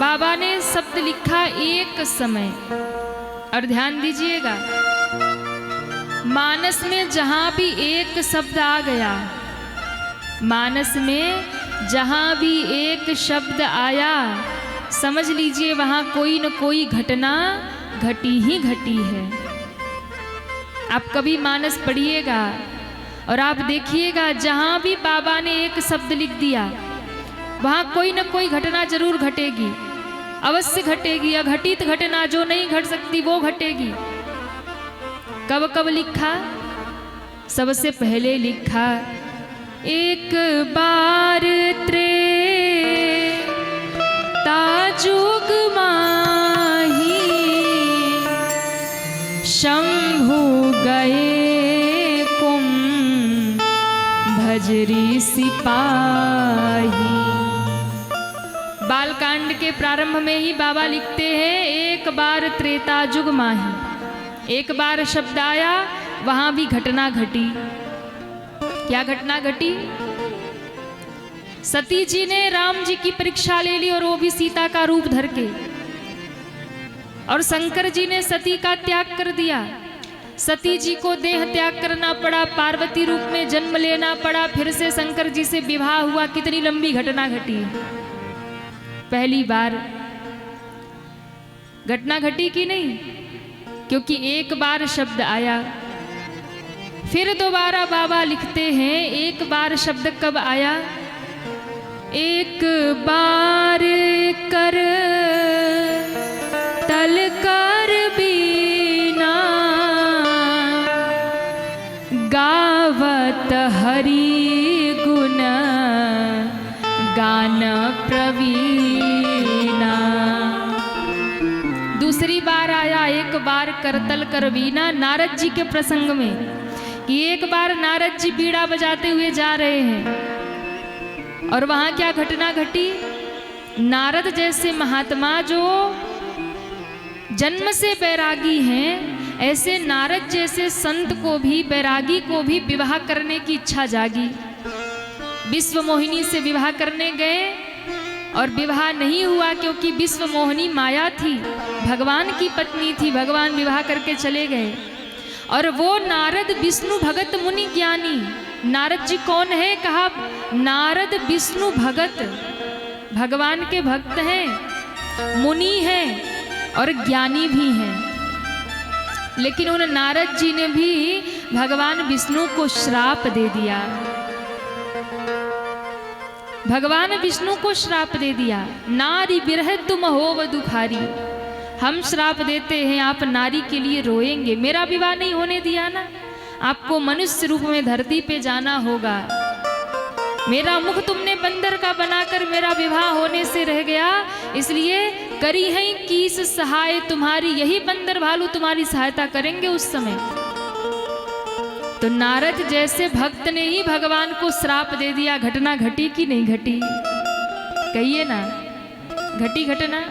बाबा ने शब्द लिखा एक समय। और ध्यान दीजिएगा, मानस में जहां भी एक शब्द आ गया, मानस में जहां भी एक शब्द आया, समझ लीजिए वहां कोई न कोई घटना घटी ही घटी है। आप कभी मानस पढ़िएगा और आप देखिएगा, जहां भी बाबा ने एक शब्द लिख दिया वहां कोई न कोई घटना जरूर घटेगी, अवश्य घटेगी। अघटित घटना जो नहीं घट सकती वो घटेगी। कब कब लिखा? सबसे पहले लिखा, एक बार त्रेतायुग माही शंभु गए कुंभ भजरी सिपाही। बालकांड के प्रारंभ में ही बाबा लिखते हैं, एक बार त्रेतायुग माही। एक बार शब्द आया, वहां भी घटना घटी। क्या घटना घटी? सती जी ने राम जी की परीक्षा ले ली, और वो भी सीता का रूप धर के। और शंकर जी ने सती का त्याग कर दिया। सती जी को देह त्याग करना पड़ा, पार्वती रूप में जन्म लेना पड़ा, फिर से शंकर जी से विवाह हुआ। कितनी लंबी घटना घटी। पहली बार घटना घटी कि नहीं? क्योंकि एक बार शब्द आया। फिर दोबारा बाबा लिखते हैं, एक बार शब्द कब आया? एक बार कर तल कर बीना गावत हरि गुण गान प्रवीणा। दूसरी बार आया, एक बार करतल कर बीना, नारद जी के प्रसंग में, कि एक बार नारद जी बीड़ा बजाते हुए जा रहे हैं, और वहां क्या घटना घटी? नारद जैसे महात्मा जो जन्म से बैरागी हैं, ऐसे नारद जैसे संत को भी, बैरागी को भी विवाह करने की इच्छा जागी। विश्व मोहिनी से विवाह करने गए और विवाह नहीं हुआ, क्योंकि विश्व मोहिनी माया थी, भगवान की पत्नी थी। भगवान विवाह करके चले गए। और वो नारद विष्णु भगत मुनि ज्ञानी। नारद जी कौन है? कहा नारद विष्णु भगत, भगवान के भक्त हैं, मुनि हैं और ज्ञानी भी हैं। लेकिन उन नारद जी ने भी भगवान विष्णु को श्राप दे दिया। भगवान विष्णु को श्राप दे दिया, नारी बिरह तुम होव दुखारी। हम श्राप देते हैं, आप नारी के लिए रोएंगे। मेरा विवाह नहीं होने दिया ना, आपको मनुष्य रूप में धरती पे जाना होगा। मेरा मुख तुमने बंदर का बनाकर मेरा विवाह होने से रह गया, इसलिए करी है कीस सहाय तुम्हारी। यही बंदर भालू तुम्हारी सहायता करेंगे उस समय। तो नारद जैसे भक्त ने ही भगवान को श्राप दे दिया। घटना घटी कि नहीं घटी? कहिए ना, घटी घटना।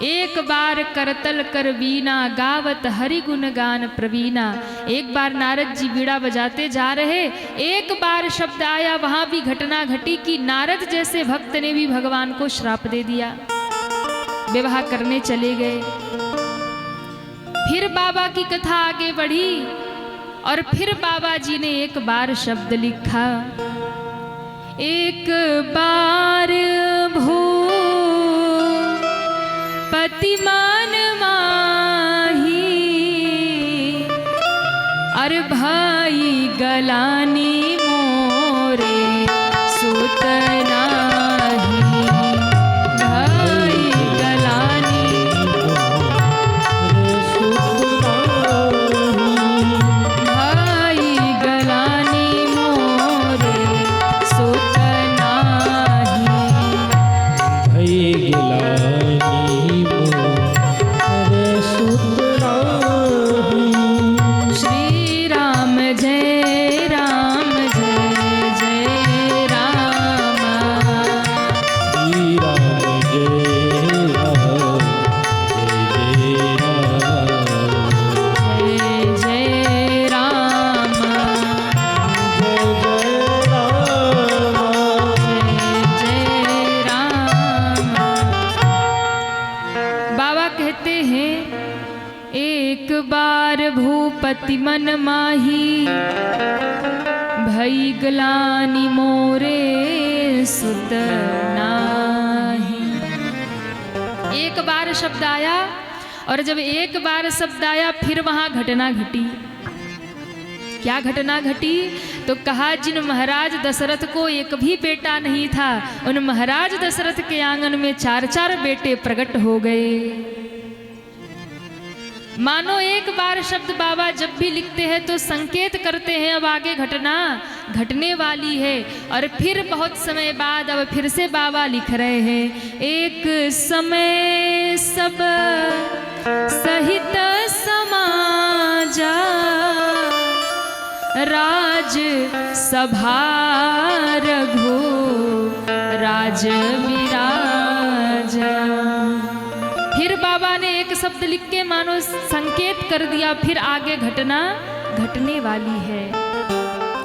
एक बार करतल कर बीना गावत हरि गुण गान प्रवीणा। एक बार नारद जी बीड़ा बजाते जा रहे, एक बार शब्द आया, वहां भी घटना घटी कि नारद जैसे भक्त ने भी भगवान को श्राप दे दिया, विवाह करने चले गए। फिर बाबा की कथा आगे बढ़ी और फिर बाबा जी ने एक बार शब्द लिखा, एक बार भू पतिमान माही और भाई गलानी मोरे सुतना ही। भाई गलानी भाई गलानी मोरे सुतना ही। भाई गलानी श्री राम जय राम पति मन माही, भई ग्लानि मोरे सुत नाही। एक बार शब्द आया, और जब एक बार शब्द आया फिर वहां घटना घटी। क्या घटना घटी? तो कहा, जिन महाराज दशरथ को एक भी बेटा नहीं था, उन महाराज दशरथ के आंगन में 4-4 बेटे प्रकट हो गए। मानो एक बार शब्द बाबा जब भी लिखते हैं तो संकेत करते हैं अब आगे घटना घटने वाली है। और फिर बहुत समय बाद अब फिर से बाबा लिख रहे हैं, एक समय सब सहित समाजा, राज सभा रघु राज विराजा। फिर बाबा ने एक शब्द लिख के मानो संकेत कर दिया, फिर आगे घटना घटने वाली है।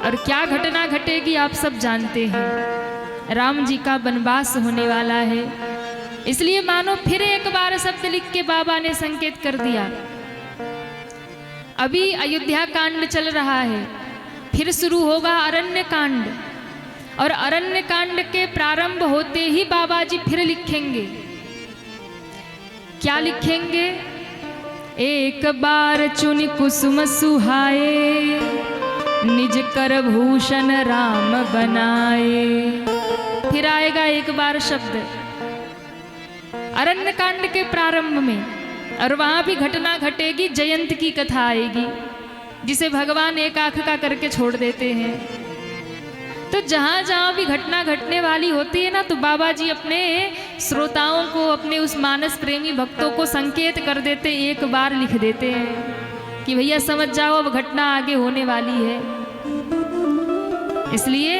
और क्या घटना घटेगी आप सब जानते हैं, राम जी का वनवास होने वाला है। इसलिए मानो फिर एक बार शब्द लिख के बाबा ने संकेत कर दिया। अभी अयोध्या कांड चल रहा है, फिर शुरू होगा अरण्य कांड, और अरण्य कांड के प्रारंभ होते ही बाबा जी फिर लिखेंगे। क्या लिखेंगे? एक बार चुन कुसुम सुहाए, निज कर भूषण राम बनाए। फिर आएगा एक बार शब्द अरण्य कांड के प्रारंभ में, और वहां भी घटना घटेगी, जयंत की कथा आएगी, जिसे भगवान एक आंख का करके छोड़ देते हैं। तो जहां जहां भी घटना घटने वाली होती है ना, तो बाबा जी अपने श्रोताओं को, अपने उस मानस प्रेमी भक्तों को संकेत कर देते, एक बार लिख देते हैं कि भैया समझ जाओ अब घटना आगे होने वाली है। इसलिए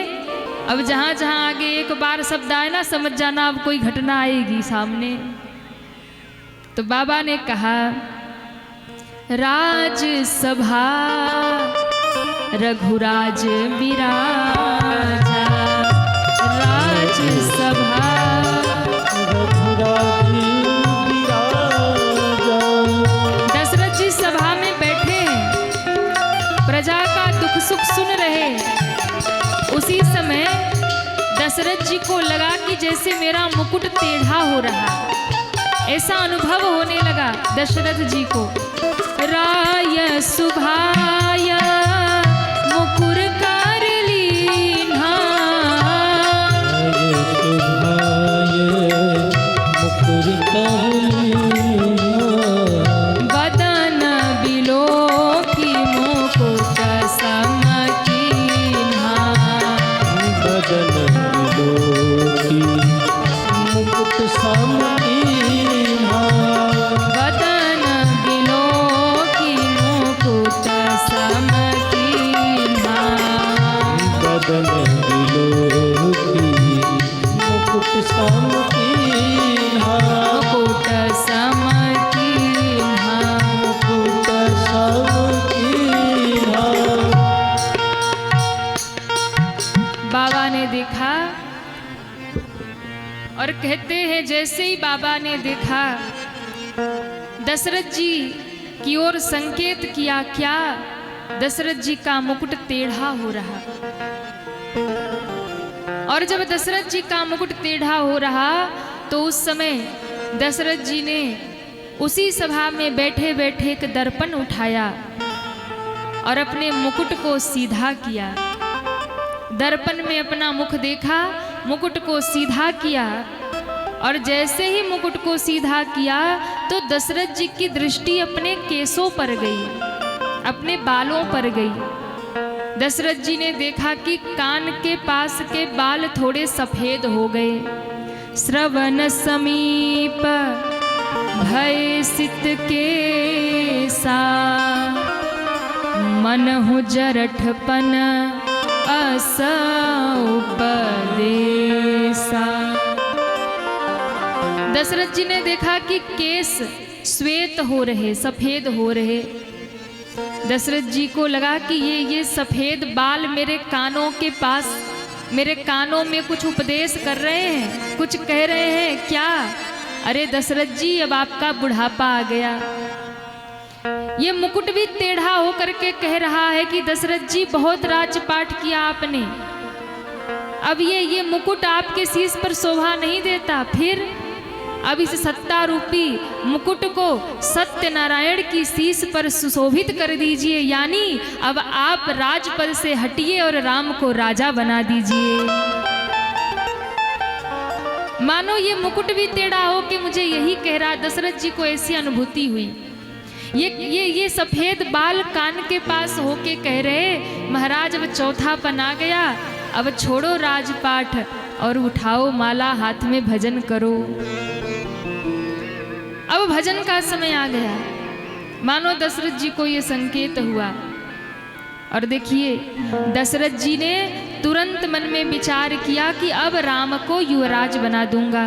अब जहां जहां आगे एक बार शब्द आए ना, समझ जाना अब कोई घटना आएगी सामने। तो बाबा ने कहा, राज सभा रघुराज विराजा, राज सभा रघुराज विराजा। दशरथ जी सभा में बैठे हैं, प्रजा का दुख सुख सुन रहे। उसी समय दशरथ जी को लगा कि जैसे मेरा मुकुट टेढ़ा हो रहा, ऐसा अनुभव होने लगा दशरथ जी को। राय सुभाय मुकुर कर लीन्हा, मुकुर कर लीन्हा, बदन बिलोकी मुकुट सम कीन्हा, बदन बिलोकी मुकुट सम कीन्हा, बदन बिलोकी मुकुट सम कीन्हा, बदन बिलोकी मुकुट सम कीन्हा, मुकुट सम कीन्हा। मुकुट सम कीन्हा। बाबा ने देखा, और कहते हैं जैसे ही बाबा ने देखा, दशरथ जी की ओर संकेत किया। क्या? दशरथ जी का मुकुट टेढ़ा हो रहा। और जब दशरथ जी का मुकुट टेढ़ा हो रहा, तो उस समय दशरथ जी ने उसी सभा में बैठे बैठे एक दर्पण उठाया और अपने मुकुट को सीधा किया। दर्पण में अपना मुख देखा, मुकुट को सीधा किया, और जैसे ही मुकुट को सीधा किया तो दशरथ जी की दृष्टि अपने केसों पर गई, अपने बालों पर गई। दशरथ जी ने देखा कि कान के पास के बाल थोड़े सफेद हो गए। श्रवण समीप भय सित के सा, मनहु जरठपन अस उपदेसा। दशरथ जी ने देखा कि केस श्वेत हो रहे, सफेद हो रहे। दशरथ जी को लगा कि ये सफेद बाल मेरे कानों के पास, मेरे कानों में कुछ उपदेश कर रहे हैं, कुछ कह रहे हैं क्या? अरे दशरथ जी, अब आपका बुढ़ापा आ गया, ये मुकुट भी टेढ़ा होकर के कह रहा है कि दशरथ जी बहुत राजपाट किया आपने, अब ये मुकुट आपके शीश पर शोभा नहीं देता, फिर अब इस सत्ता रूपी मुकुट को सत्यनारायण की शीश पर सुशोभित कर दीजिए, यानी अब आप राजपद से हटिए और राम को राजा बना दीजिए। मानो ये मुकुट भी टेढ़ा हो कि मुझे यही कह रहा। दशरथ जी को ऐसी अनुभूति हुई। ये सफेद बाल कान के पास होके कह रहे, महाराज अब चौथापन आ गया, अब छोड़ो राजपाट और उठाओ माला हाथ में, भजन करो। अब भजन का समय आ गया। मानो दशरथ जी को ये संकेत हुआ। और देखिए दशरथ जी ने तुरंत मन में विचार किया कि अब राम को युवराज बना दूंगा,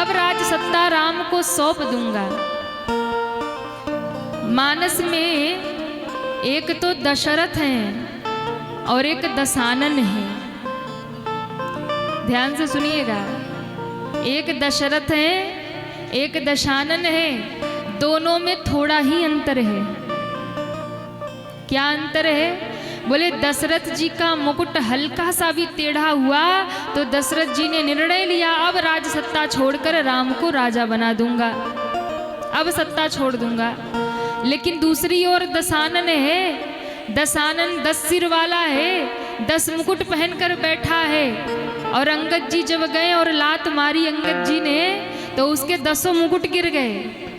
अब राज सत्ता राम को सौंप दूंगा। मानस में एक तो दशरथ हैं और एक दशानन है। ध्यान से सुनिएगा, एक दशरथ है एक दशानन है, दोनों में थोड़ा ही अंतर है। क्या अंतर है? बोले दशरथ जी का मुकुट हल्का सा भी टेढ़ा हुआ तो दशरथ जी ने निर्णय लिया अब राज सत्ता छोड़कर राम को राजा बना दूंगा, अब सत्ता छोड़ दूंगा। लेकिन दूसरी ओर दशानन है, दशानन 10 सिर वाला है, 10 मुकुट पहनकर बैठा है। और अंगद जी जब गए और लात मारी अंगद जी ने तो उसके 10 मुकुट गिर गए।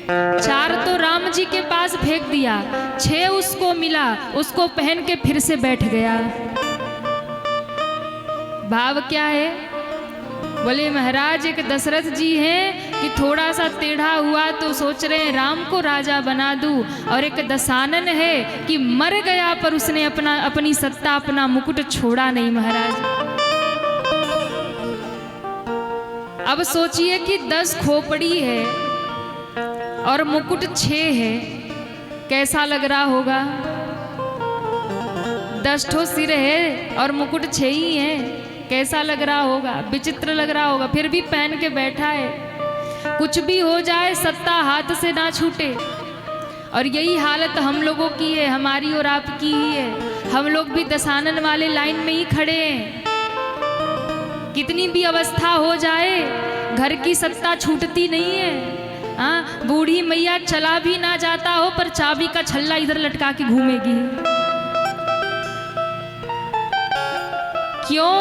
4 तो राम जी के पास फेंक दिया, 6 उसको मिला, उसको पहन के फिर से बैठ गया। भाव क्या है? बोले महाराज एक दशरथ जी हैं कि थोड़ा सा टेढ़ा हुआ तो सोच रहे हैं राम को राजा बना दूं, और एक दशानन है कि मर गया पर उसने अपनी सत्ता अपना मुकुट छोड़ा नहीं महाराज। अब सोचिए कि 10 खोपड़ी है और मुकुट 6 है, कैसा लग रहा होगा? 10 ठो सिर है और मुकुट 6 ही है, कैसा लग रहा होगा? विचित्र लग रहा होगा। फिर भी पहन के बैठा है। कुछ भी हो जाए सत्ता हाथ से ना छूटे। और यही हालत हम लोगों की है, हमारी और आपकी ही है। हम लोग भी दशानन वाले लाइन में ही खड़े हैं। कितनी भी अवस्था हो जाए घर की सत्ता छूटती नहीं है। हाँ, बूढ़ी मैया चला भी ना जाता हो पर चाबी का छल्ला इधर लटका के घूमेगी। क्यों?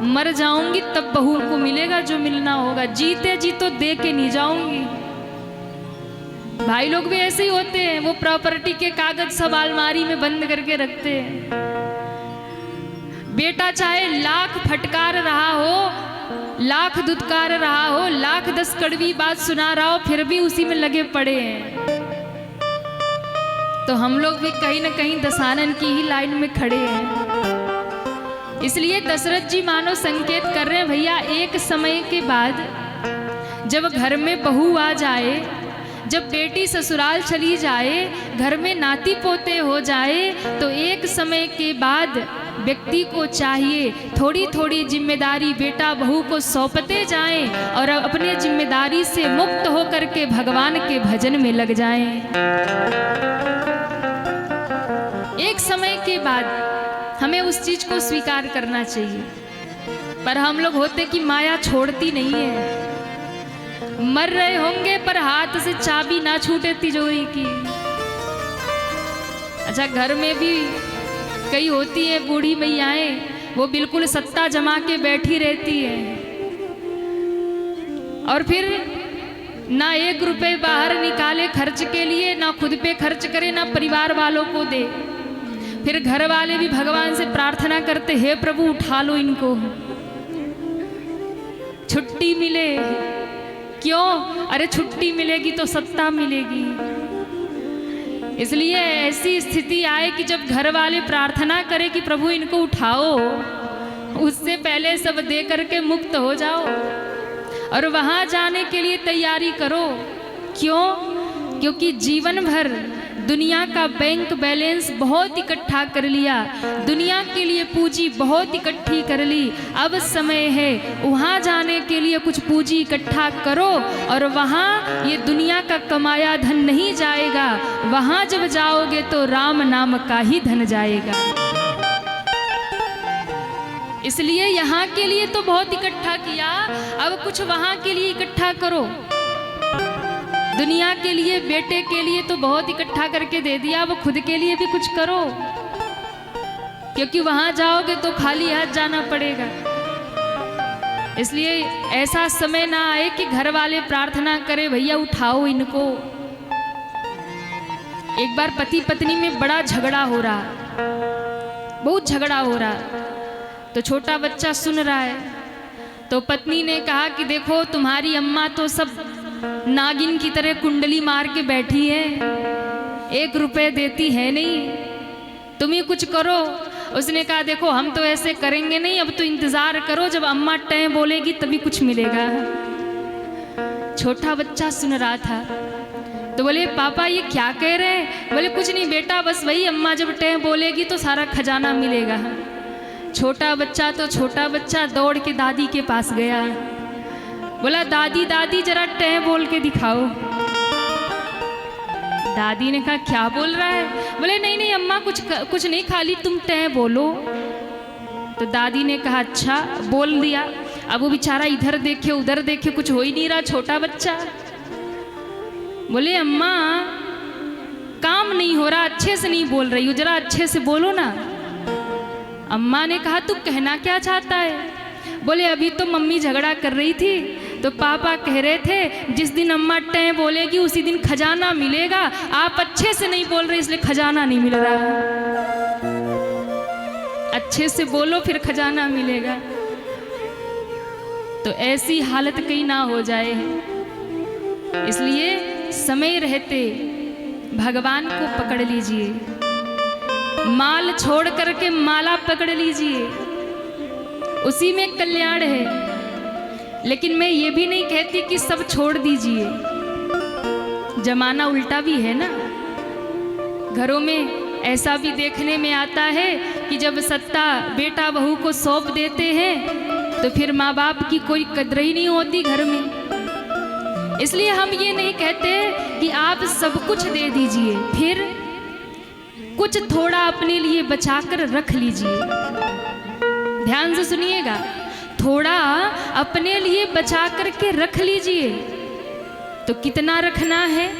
मर जाऊंगी तब बहू को मिलेगा जो मिलना होगा, जीते जी तो दे के नहीं जाऊंगी। भाई लोग भी ऐसे ही होते हैं, वो प्रॉपर्टी के कागज सब अलमारी में बंद करके रखते हैं। बेटा चाहे लाख फटकार रहा हो, लाख दुत्कार रहा हो, लाख 10 कड़वी बात सुना रहा हो, फिर भी उसी में लगे पड़े हैं। तो हम लोग भी कहीं ना कहीं दशानन की ही लाइन में खड़े हैं। इसलिए दशरथ जी मानो संकेत कर रहे हैं, भैया एक समय के बाद जब घर में बहू आ जाए, जब बेटी ससुराल चली जाए, घर में नाती पोते हो जाए, तो एक समय के बाद व्यक्ति को चाहिए थोड़ी थोड़ी जिम्मेदारी बेटा बहू को सौंपते जाएं और अपने जिम्मेदारी से मुक्त होकर के भगवान के भजन में लग जाएं। एक समय के बाद हमें उस चीज को स्वीकार करना चाहिए। पर हम लोग होते कि माया छोड़ती नहीं है। मर रहे होंगे पर हाथ से चाबी ना छूटे तिजोरी की। अच्छा, घर में भी कई होती है बूढ़ी मैयाएं, वो बिल्कुल सत्ता जमा के बैठी रहती है और फिर ना 1 रुपए बाहर निकाले खर्च के लिए, ना खुद पे खर्च करे, ना परिवार वालों को दे। फिर घर वाले भी भगवान से प्रार्थना करते, हे प्रभु उठा लो इनको, छुट्टी मिले। क्यों? अरे छुट्टी मिलेगी तो सत्ता मिलेगी। इसलिए ऐसी स्थिति आए कि जब घर वाले प्रार्थना करें कि प्रभु इनको उठाओ, उससे पहले सब दे करके मुक्त हो जाओ और वहां जाने के लिए तैयारी करो। क्यों? क्योंकि जीवन भर दुनिया का बैंक बैलेंस बहुत इकट्ठा कर लिया, दुनिया के लिए पूंजी बहुत इकट्ठी कर ली। अब समय है वहाँ जाने के लिए कुछ पूंजी इकट्ठा करो, और वहाँ ये दुनिया का कमाया धन नहीं जाएगा, वहाँ जब जाओगे तो राम नाम का ही धन जाएगा। इसलिए यहाँ के लिए तो बहुत इकट्ठा किया, अब कुछ वहाँ के लिए इकट्ठा करो। दुनिया के लिए, बेटे के लिए तो बहुत इकट्ठा करके दे दिया, अब खुद के लिए भी कुछ करो, क्योंकि वहां जाओगे तो खाली हाथ जाना पड़ेगा। इसलिए ऐसा समय ना आए कि घर वाले प्रार्थना करें भैया उठाओ इनको। एक बार पति पत्नी में बड़ा झगड़ा हो रहा, बहुत झगड़ा हो रहा, तो छोटा बच्चा सुन रहा है। तो पत्नी ने कहा कि देखो तुम्हारी अम्मा तो सब नागिन की तरह कुंडली मार के बैठी है, 1 रुपए देती है नहीं, तुम ही कुछ करो। उसने कहा देखो हम तो ऐसे करेंगे नहीं, अब तो इंतजार करो, जब अम्मा टैं बोलेगी तभी कुछ मिलेगा। छोटा बच्चा सुन रहा था, तो बोले पापा ये क्या कह रहे हैं? बोले कुछ नहीं बेटा, बस वही अम्मा जब टैं बोलेगी तो सारा खजाना मिलेगा। छोटा बच्चा तो छोटा बच्चा दौड़ के दादी के पास गया, बोला दादी दादी जरा टैं बोल के दिखाओ। दादी ने कहा क्या बोल रहा है? बोले नहीं नहीं अम्मा कुछ नहीं, खाली तुम टैं बोलो। तो दादी ने कहा अच्छा, बोल दिया। अब वो बेचारा इधर देखे उधर देखे, कुछ हो ही नहीं रहा छोटा बच्चा। बोले अम्मा काम नहीं हो रहा, अच्छे से नहीं बोल रही हो, जरा अच्छे से बोलो ना। अम्मा ने कहा तू कहना क्या चाहता है? बोले अभी तो मम्मी झगड़ा कर रही थी, तो पापा कह रहे थे जिस दिन अम्मा टैं बोलेगी उसी दिन खजाना मिलेगा, आप अच्छे से नहीं बोल रहे इसलिए खजाना नहीं मिल रहा। अच्छे से बोलो फिर खजाना मिलेगा। तो ऐसी हालत कहीं ना हो जाए, इसलिए समय रहते भगवान को पकड़ लीजिए, माल छोड़ करके माला पकड़ लीजिए, उसी में कल्याण है। लेकिन मैं ये भी नहीं कहती कि सब छोड़ दीजिए, जमाना उल्टा भी है ना। घरों में ऐसा भी देखने में आता है कि जब सत्ता बेटा बहू को सौंप देते हैं तो फिर माँ बाप की कोई कदर ही नहीं होती घर में। इसलिए हम ये नहीं कहते कि आप सब कुछ दे दीजिए, फिर कुछ थोड़ा अपने लिए बचाकर रख लीजिए। ध्यान से सुनिएगा, थोड़ा अपने लिए बचा करके रख लीजिए। तो कितना रखना है?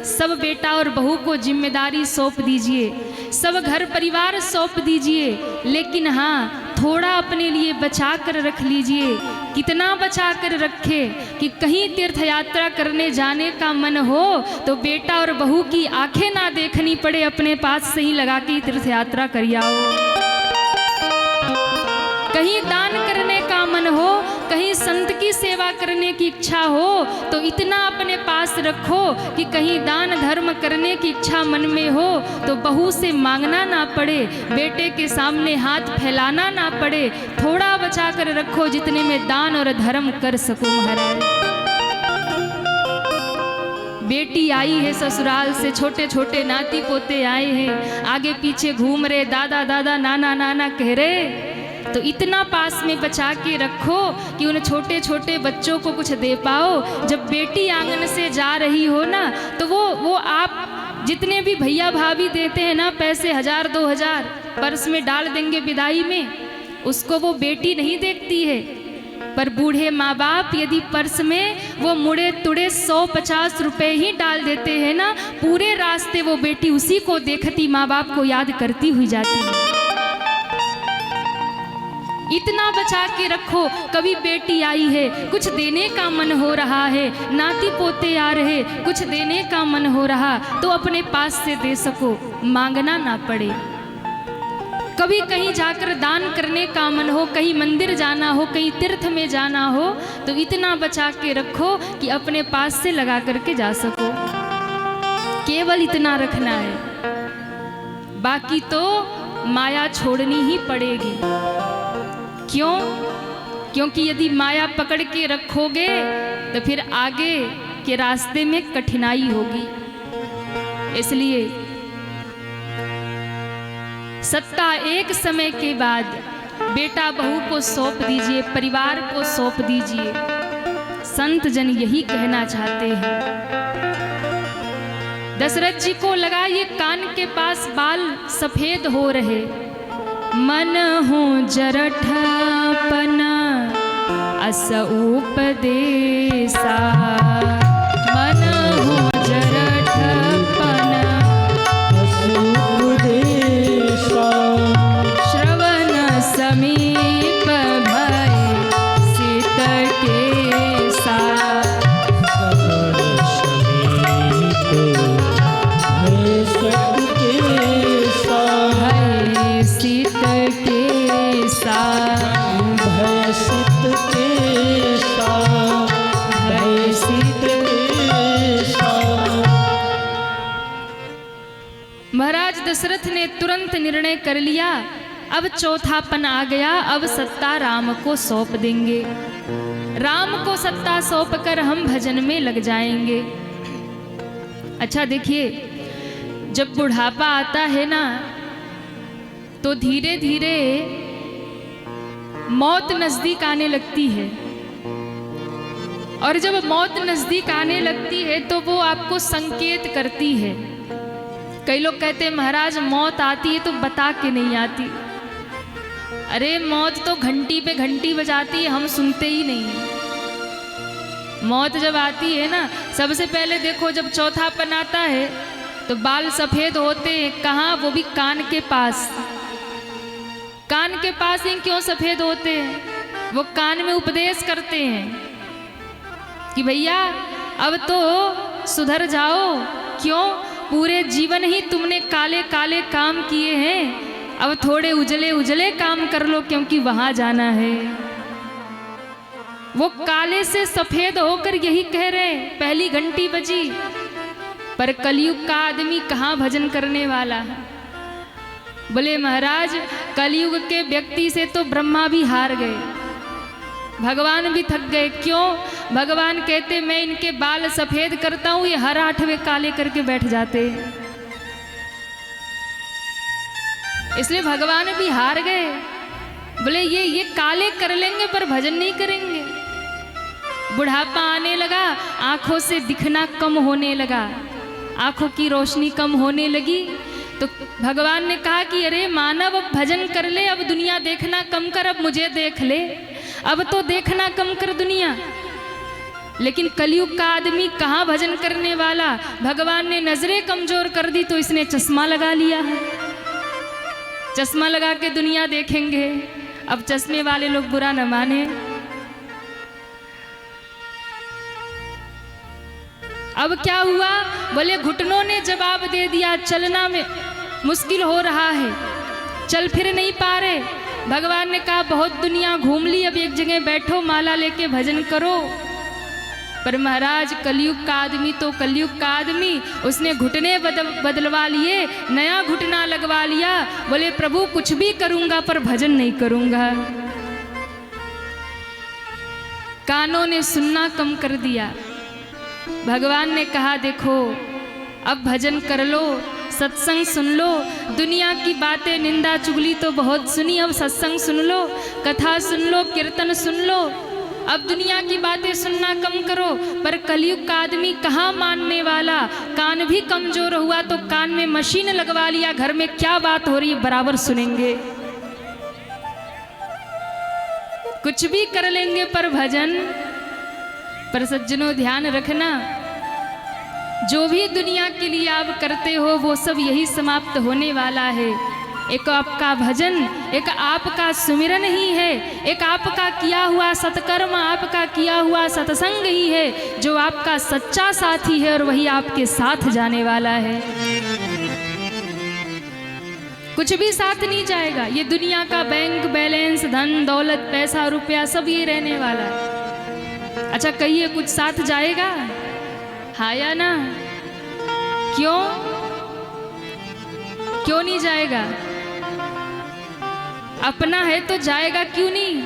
सब बेटा और बहू को जिम्मेदारी सौंप दीजिए, सब घर परिवार सौंप दीजिए, लेकिन हाँ थोड़ा अपने लिए बचा कर रख लीजिए। कितना बचा कर रखे कि कहीं तीर्थ यात्रा करने जाने का मन हो तो बेटा और बहू की आंखें ना देखनी पड़े, अपने पास से ही लगा के तीर्थ यात्रा कर आओ। कहीं दान करने का मन हो, कहीं संत की सेवा करने की इच्छा हो तो इतना अपने पास रखो कि कहीं दान धर्म करने की इच्छा मन में हो तो बहू से मांगना ना पड़े, बेटे के सामने हाथ फैलाना ना पड़े। थोड़ा बचा कर रखो जितने में दान और धर्म कर सको। महाराज बेटी आई है ससुराल से, छोटे छोटे नाती पोते आए हैं, आगे पीछे घूम रहे, दादा दादा नाना नाना कह रहे, तो इतना पास में बचा के रखो कि उन छोटे छोटे बच्चों को कुछ दे पाओ। जब बेटी आंगन से जा रही हो ना तो वो आप जितने भी भैया भाभी देते हैं ना पैसे, 1000-2000 पर्स में डाल देंगे विदाई में, उसको वो बेटी नहीं देखती है। पर बूढ़े माँ बाप यदि पर्स में वो मुड़े तुड़े 100-50 रुपए ही डाल देते हैं ना, पूरे रास्ते वो बेटी उसी को देखती माँ बाप को याद करती हुई जाती है। इतना बचा के रखो, कभी बेटी आई है कुछ देने का मन हो रहा है, नाती पोते आ रहे कुछ देने का मन हो रहा तो अपने पास से दे सको, मांगना ना पड़े। कभी कहीं जाकर दान करने का मन हो, कहीं मंदिर जाना हो, कहीं तीर्थ में जाना हो तो इतना बचा के रखो कि अपने पास से लगा करके जा सको। केवल इतना रखना है, बाकी तो माया छोड़नी ही पड़ेगी। क्यों? क्योंकि यदि माया पकड़ के रखोगे तो फिर आगे के रास्ते में कठिनाई होगी। इसलिए सत्ता एक समय के बाद बेटा बहू को सौंप दीजिए, परिवार को सौंप दीजिए। संत जन यही कहना चाहते हैं। दशरथ जी को लगा ये कान के पास बाल सफेद हो रहे, मन हो जरठपन अस उपदेशा, मन हो जरठपन अस उपदेशा, श्रवण समीप भय सित केसा, श्रवण समीप भय सित केसा, भय सित केसा, भय सित केसा, भय सित केसा। महाराज दशरथ ने तुरंत निर्णय कर लिया, अब चौथापन आ गया, अब सत्ता राम को सौंप देंगे। राम को सत्ता सौंप कर हम भजन में लग जाएंगे। अच्छा देखिए, जब बुढ़ापा आता है ना तो धीरे धीरे मौत नजदीक आने लगती है, और जब मौत नजदीक आने लगती है तो वो आपको संकेत करती है। कई लोग कहते हैं महाराज मौत आती है तो बता के नहीं आती। अरे मौत तो घंटी पे घंटी बजाती है, हम सुनते ही नहीं। मौत जब आती है ना, सबसे पहले देखो जब चौथापन आता है तो बाल सफेद होते हैं, कहाँ? वो भी कान के पास। कान के पास ही क्यों सफेद होते हैं? वो कान में उपदेश करते हैं कि भैया अब तो सुधर जाओ। क्यों? पूरे जीवन ही तुमने काले काले काम किए हैं, अब थोड़े उजले उजले काम कर लो, क्योंकि वहां जाना है। वो काले से सफेद होकर यही कह रहे, पहली घंटी बजी। पर कलयुग का आदमी कहाँ भजन करने वाला है? बोले महाराज कलयुग के व्यक्ति से तो ब्रह्मा भी हार गए, भगवान भी थक गए। क्यों? भगवान कहते मैं इनके बाल सफेद करता हूं, ये हर 8वें काले करके बैठ जाते। इसलिए भगवान भी हार गए। बोले ये काले कर लेंगे पर भजन नहीं करेंगे। बुढ़ापा आने लगा, आंखों से दिखना कम होने लगा, आंखों की रोशनी कम होने लगी। तो भगवान ने कहा कि अरे मानव अब भजन कर ले, अब दुनिया देखना कम कर, अब मुझे देख ले, अब तो देखना कम कर दुनिया। लेकिन कलयुग का आदमी कहाँ भजन करने वाला? भगवान ने नजरें कमजोर कर दी तो इसने चश्मा लगा लिया है। चश्मा लगा के दुनिया देखेंगे। अब चश्मे वाले लोग बुरा न माने। अब क्या हुआ? बोले घुटनों ने जवाब दे दिया, चलना में मुश्किल हो रहा है, चल फिर नहीं पा रहे। भगवान ने कहा बहुत दुनिया घूम ली, अब एक जगह बैठो, माला लेके भजन करो। पर महाराज कलयुग का आदमी तो कलयुग का आदमी, उसने घुटने बदलवा लिए, नया घुटना लगवा लिया। बोले प्रभु कुछ भी करूंगा पर भजन नहीं करूंगा। कानों ने सुनना कम कर दिया। भगवान ने कहा देखो अब भजन कर लो, सत्संग सुन लो। दुनिया की बातें निंदा चुगली तो बहुत सुनी, अब सत्संग सुन लो, कथा सुन लो, कीर्तन सुन लो। अब दुनिया की बातें सुनना कम करो। पर कलयुग का आदमी कहाँ मानने वाला? कान भी कमजोर हुआ तो कान में मशीन लगवा लिया, घर में क्या बात हो रही है बराबर सुनेंगे, कुछ भी कर लेंगे पर भजन। पर सज्जनों ध्यान रखना, जो भी दुनिया के लिए आप करते हो वो सब यही समाप्त होने वाला है। एक आपका भजन, एक आपका सुमिरन ही है, एक आपका किया हुआ सत्कर्म, आपका किया हुआ सत्संग ही है जो आपका सच्चा साथी है और वही आपके साथ जाने वाला है। कुछ भी साथ नहीं जाएगा। ये दुनिया का बैंक बैलेंस, धन दौलत, पैसा रुपया सब ये रहने वाला है। अच्छा कहिए कुछ साथ जाएगा? हाँ या ना? क्यों क्यों नहीं जाएगा? अपना है तो जाएगा क्यों नहीं?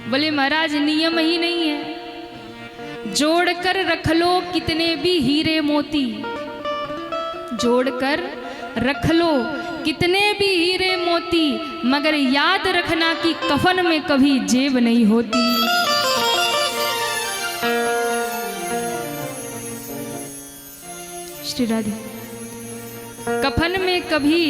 बोले महाराज नियम ही नहीं है। जोड़ कर रख लो कितने भी हीरे मोती, जोड़कर रख लो कितने भी हीरे मोती, मगर याद रखना कि कफन में कभी जेब नहीं होती। श्री राधे। कफन में कभी